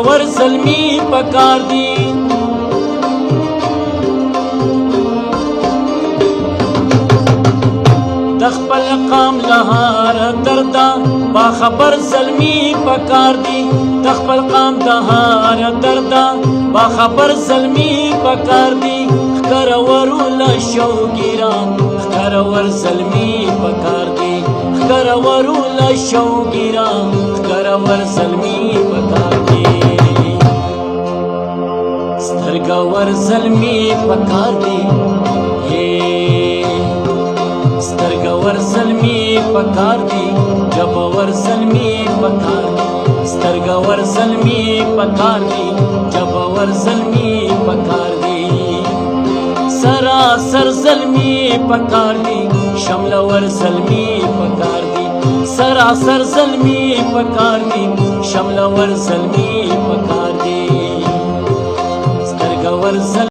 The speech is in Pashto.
ور زلمی پکار دی دخپل قام لهار دردا باخبر زلمی پکار دی دخپل قام دهار دردا باخبر زلمی پکار دی خکر ورول شوگیران خکر ور زلمی پکار دی خکر ورول شوگیران خکر ور زلمی پکار دی سترگا ور زلمی پکار دی سترگا ور زلمی پکار دی جب ور زلمی پکار دی سترگا ور زلمی پکار دی جب ور زلمی پکار دی سراسر زلمی پکار دی شمل ور زلمی پکار دی سراسر زلمی پکار دی شمل ور زلمی پکار دی